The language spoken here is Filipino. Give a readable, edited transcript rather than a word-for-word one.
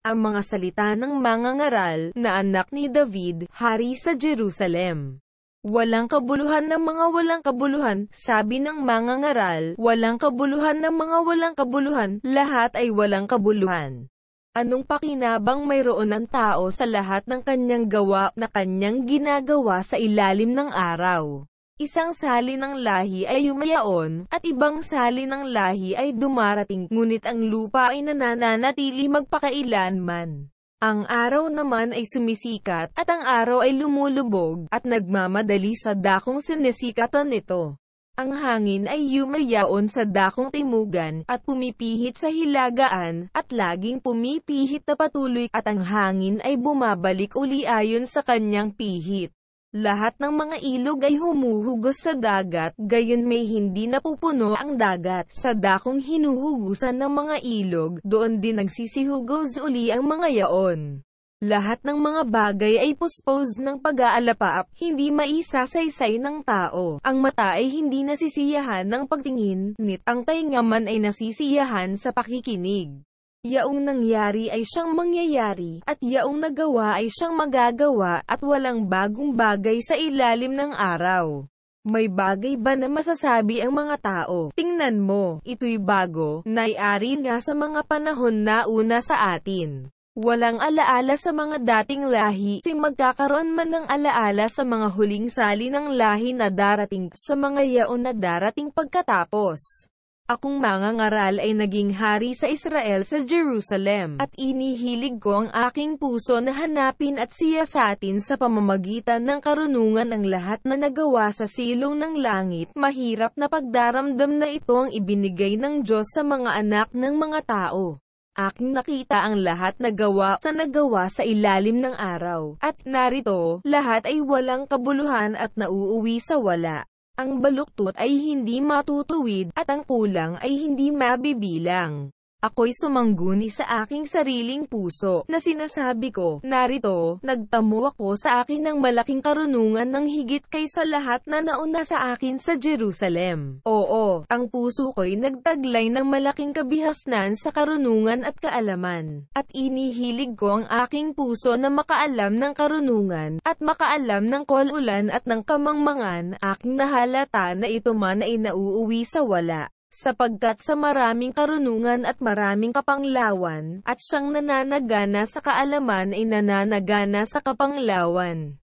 ang mga salita ng mangangaral na anak ni David, hari sa Jerusalem. Walang kabuluhan ng mga walang kabuluhan, sabi ng mangangaral, walang kabuluhan ng mga walang kabuluhan, lahat ay walang kabuluhan. Anong pakinabang mayroon ang tao sa lahat ng kanyang gawa na kanyang ginagawa sa ilalim ng araw? Isang sali ng lahi ay yumayaon, at ibang sali ng lahi ay dumarating, ngunit ang lupa ay nananatili magpakailanman. Ang araw naman ay sumisikat, at ang araw ay lumulubog, at nagmamadali sa dakong sinisikatan nito. Ang hangin ay yumayaon sa dakong timugan, at pumipihit sa hilagaan, at laging pumipihit na patuloy, at ang hangin ay bumabalik uli ayon sa kanyang pihit. Lahat ng mga ilog ay humuhugos sa dagat, gayon may hindi napupuno ang dagat. Sa dakong hinuhugusan ng mga ilog, doon din nagsisihugos uli ang mga yaon. Lahat ng mga bagay ay puspos ng pag-aalapaap, hindi maisasaysay ng tao. Ang mata ay hindi nasisiyahan ng pagtingin, nit ang tainga man ay nasisiyahan sa pakikinig. Yaong nangyari ay siyang mangyayari, at yaong nagawa ay siyang magagawa, at walang bagong bagay sa ilalim ng araw. May bagay ba na masasabi ang mga tao? Tingnan mo, ito'y bago, naiari nga sa mga panahon na una sa atin. Walang alaala sa mga dating lahi, si magkakaroon man ng alaala sa mga huling sali ng lahi na darating, sa mga yaon na darating pagkatapos. Akong mangangaral ay naging hari sa Israel sa Jerusalem, at inihilig ko ang aking puso na hanapin at siyasatin sa pamamagitan ng karunungan ang lahat na nagawa sa silong ng langit. Mahirap na pagdaramdam na ito ang ibinigay ng Diyos sa mga anak ng mga tao. Aking nakita ang lahat na nagawa sa ilalim ng araw, at narito, lahat ay walang kabuluhan at nauuwi sa wala. Ang baluktot ay hindi matutuwid, at ang kulang ay hindi mabibilang. Ako'y sumangguni sa aking sariling puso, na sinasabi ko, narito, nagtamo ako sa akin ng malaking karunungan ng higit kaysa lahat na nauna sa akin sa Jerusalem. Oo, ang puso ko'y nagtaglay ng malaking kabihasnan sa karunungan at kaalaman. At inihilig ko ang aking puso na makaalam ng karunungan, at makaalam ng kaululan at ng kamangmangan. Aking nahalata na ito man ay nauuwi sa wala. Sapagkat sa maraming karunungan at maraming kapanglawan, at siyang nananagana sa kaalaman ay nananagana sa kapanglawan.